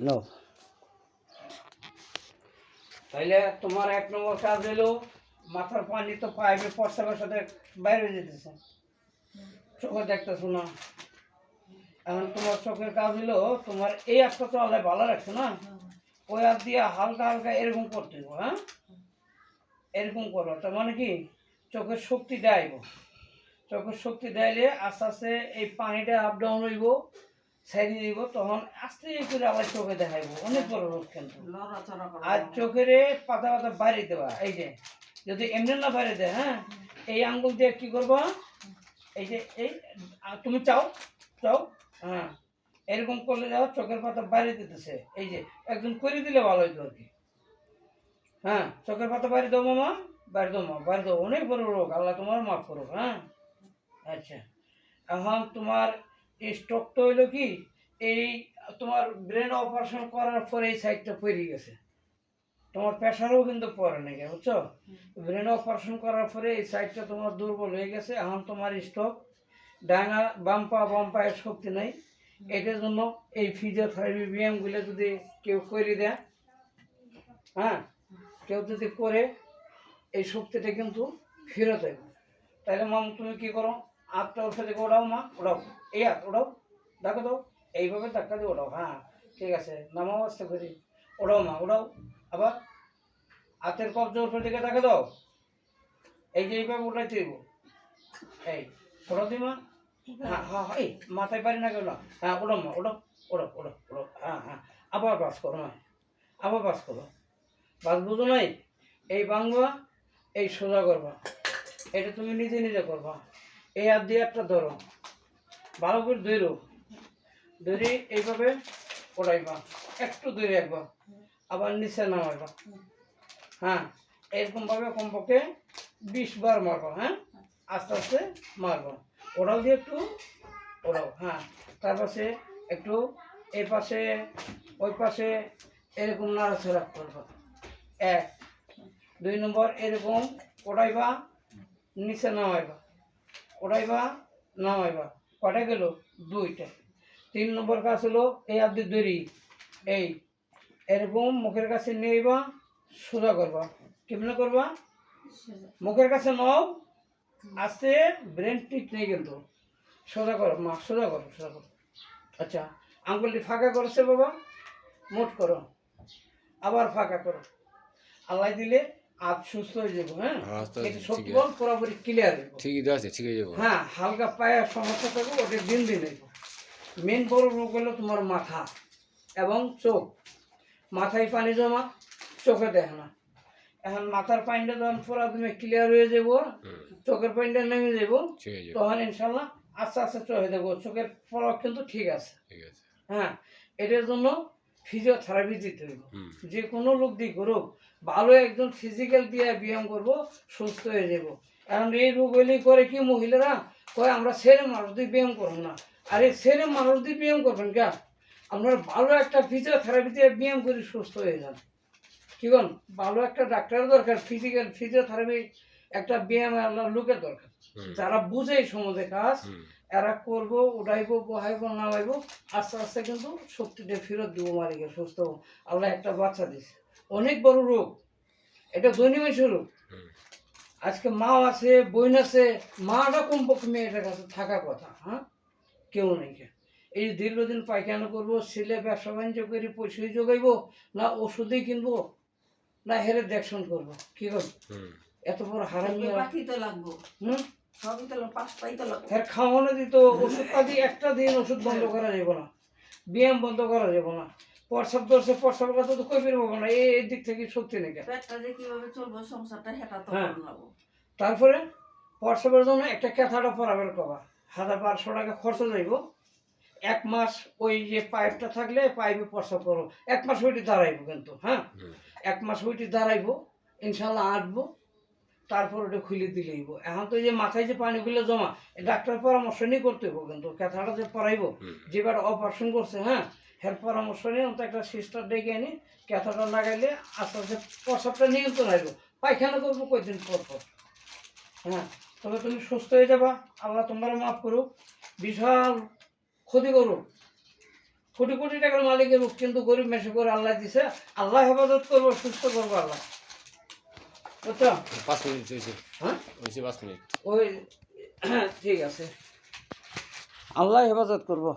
No তাইলে তোমার এক নম্বর কাজ হলো মাথার পানি তো পাইপে প্রস্রাবের সাথে বাইরে যেতেছে, চোখে দেখতেছো না। এখন তোমার চোখের কাজ হলো তোমার এই একটা তো আল্লাহ ভালো রাখছে না, ওই হাত দিয়ে হালকা হালকা এরকম করতে হবে। হ্যাঁ, এরকম করো, তার মানে কি চোখের শক্তি দেয়ব। চোখের শক্তি দেয়লে আস্তে আস্তে এই পানিটা আপ ডাউন হইব, সাইডে দিব, তখন আস্তে করে আবার চোখে দেখাইব। অনেক বড় রোগ কিন্তু। আর চোখের পাতা পাতা বাইরে দেওয়া, এই যে যদি এমনি না বাইরে দেয়, হ্যাঁ, এই আঙ্গুল দিয়ে কি করবা, এই যে এই তুমি চাও চাও, হ্যাঁ, এরকম করলে যাও চোখের পাতা বাইরে দিতেছে। এই যে একজন করে দিলে ভালো হইতো আর কি। হ্যাঁ, চোখের পাতা বাইরে দাও মামা, বাইরে দাও মা, বাইরে দাও। অনেক বড় রোগ, আল্লাহ তোমার মাফ করো। হ্যাঁ, আচ্ছা, এখন তোমার স্ট্রোক তো হইলো কি, এই তোমার ব্রেন অপারেশন করার পরে এই সাইডটা পড়ে গেছে। তোমার প্রেশারও কিন্তু পড়ে নাকি, বুঝছো? ব্রেন অপারেশন করার পরে এই সাইডটা তোমার দুর্বল হয়ে গেছে। এখন তোমার স্ট্রোক, ডায়না বাম পায়ের শক্তি নেই। এটার জন্য এই ফিজিওথেরাপি ব্যায়ামগুলো যদি কেউ করে দেয়, হ্যাঁ, কেউ যদি করে, এই শক্তিটা কিন্তু ফেরত আসবে। তাহলে মাম তুমি কি করো, হাতটা ওর সাথে ওড়াও মা, ওড়াও, এই হাত ওড়াও, দেখো দাও, এইভাবে ধাক্কা দিয়ে ওড়াও। হ্যাঁ, ঠিক আছে, নামাও আস্তে করি, ওড়াও মা, ওড়াও। আবার হাতের কবজা ওর দিকে দেখে দাও, এই যে এইভাবে ওটাই দিব, এই ওড়াও দি মা। হ্যাঁ হ্যাঁ, এই মাথায় পারি না কেন, হ্যাঁ ওড়াও মা, ওড়াও ওড়াও ওড়াও ওড়াও, হ্যাঁ হ্যাঁ, আবার বাস করো মা, আবার বাস করো। বাস বুঝো নাই, এই বাংবা, এই সোজা করবা, এটা তুমি নিজে নিজে করবা। এই হাত দিয়ে একটা ধরো, ভালো করে ধরো, ধরে এইভাবে ওড়াইবা, একটু ধরে একবার, আবার নিচে নামাইবা। হ্যাঁ, এরকমভাবে কমপক্ষে 20 বার মারবা। হ্যাঁ, আস্তে আস্তে মারবা, ওড়াও দিয়ে একটু ওড়াও। হ্যাঁ, তার পাশে একটু এই পাশে ওই পাশে এরকম নাড়াচাড়া করবা। 1 2 নম্বর এরকম ওড়াইবা, নিচে নামাইবা, ওড়াইবা, নামাইবা। কটা গেল? 2টা। 3 নম্বর কাজ হলো এই আব্দি দড়ি, এই এরকম মুখের কাছে নিয়েবা, সোজা করবা। কেমনে করবা? মুখের কাছে নাও, আস্তে, ব্রেন ঠিক নেই কিন্তু, সোজা করো মা, সোজা করো, সোজা করো। আচ্ছা, আঙ্গুলটি ফাঁকা করছে বাবা, মোট করো, আবার ফাঁকা করো। আল্লাহ দিলে আজ সুস্থ হয়ে যাবো। হ্যাঁ, এটা সত্যি বল, পুরোপুরি ক্লিয়ার হইব। ঠিকই আছে, ঠিক আছে। হ্যাঁ, হালকা পায়ের সমস্যা থাকবে, ওটা দিন দিন হইব। মেন বড় রোগ হলো তোমার মাথা এবং চোখ। মাথায় পানি জমা, চোখে দেখে না। এখন মাথার পানিটা যখন পুরো তুমি ক্লিয়ার হয়ে যাবো, চোখের পানিটা নেমে যাবো, তখন ইনশাল্লাহ আস্তে আস্তে চোখে দেবো, চোখের পলক কিন্তু ঠিক আছে। হ্যাঁ, এটার জন্য ফিজিওথেরাপি দিতে হইব। যে কোনো লোক দিয়ে করুক, ভালো একজন ফিজিক্যাল দিয়ে ব্যায়াম করবো, সুস্থ হয়ে যাব। এখন এই রোগ হইলেই করে কি মহিলারা কয় আমরা ছেলে মানুষ দিয়ে ব্যায়াম করবো না। আরে ছেলে মানুষ দিয়ে ব্যায়াম করবেন কে? আপনার ভালো একটা ফিজিওথেরাপি দিয়ে ব্যায়াম করে সুস্থ হয়ে যান। কি বল, ভালো একটা ডাক্তারের দরকার, ফিজিওথেরাপি একটা ব্যায়াম লোকের দরকার, যারা বুঝে এই সমাজে কাজ, এরা করবো, উঠাইবো, বহাইবো, নামাইবো, আস্তে আস্তে কিন্তু শক্তিটা ফেরত দিব, মারিকে সুস্থ হবো। আল্লাহ একটা বাচ্চা দিছে, অনেক বড় রোগ, এটা দৈনিক রোগ। আজকে মা আছে, বোন আছে, মাটা কমপক্ষে মেয়েটার কাছে থাকার কথা। হ্যাঁ, কেউ নেই। এই দীর্ঘদিন পায়খানা করবো, ছেলে ব্যবসা বাণিজ্য করে পয়সা জোগাইবো, না ওষুধই কিনবো, না হেরে দেখশন করবো? কি করবো? এত বড় হারামি লাগবো। সবই তো পাঁচটাই তো লাগবে। হ্যাঁ, খাওয়ানো দিত, ওষুধ পাতি একটা দিন ওষুধ বন্ধ করা যাবো না, ব্যায়াম বন্ধ করা যাবো না, প্রস্রাব দর্শে প্রস্রাব কথা তো কই বেরবো না, এই দিক থেকে শক্তি নেই। পেটটা যে কিভাবে চলবো সংসারটা, সেটা তো লাগবো। তারপরে প্রস্রাবের জন্য একটা ক্যাথাটা পরাবের কবা, 1200 টাকা খরচ যাইব। 1 মাস ওই যে পাইপটা থাকলে পাইপে প্রস্রাব করো, 1 মাস ওইটি দাঁড়াইবো কিন্তু। হ্যাঁ, 1 মাস ওইটি দাঁড়াইবো, ইনশাল্লাহ আঁটবো, তারপর ওটা খুলে দিলেইব। এখন তো এই যে মাথায় যে পানিগুলো জমা, ডাক্তার পরামর্শ নিয়ে করতে হইব কিন্তু। ক্যাথাটা যে পরাইব, যেবার অপারেশন করছে, হ্যাঁ, হের পরামর্শ নিয়ে অন্তত একটা সিস্টার ডেকে আনি, ক্যাথাটা লাগাইলে আস্তে আস্তে প্রস্রাবটা নিয়ন্ত্রণ আসব। পায়খানা করবো কয়েকদিন পর পর। হ্যাঁ, তবে তুমি সুস্থ হয়ে যাবা, আল্লাহ তোমার মাফ করুক, বিশাল ক্ষতি করুক, কোটি কোটি টাকার মালিকের রূপ, কিন্তু গরিব মেশে করে আল্লাহ দিছে। আল্লাহ হেফাজত করবো, সুস্থ করবো আল্লাহ, বুঝছো? 5 মিনিট হয়েছে, হ্যাঁ হয়েছে 5 মিনিট। ওই ঠিক আছে, আল্লাহ হেফাজত করবো।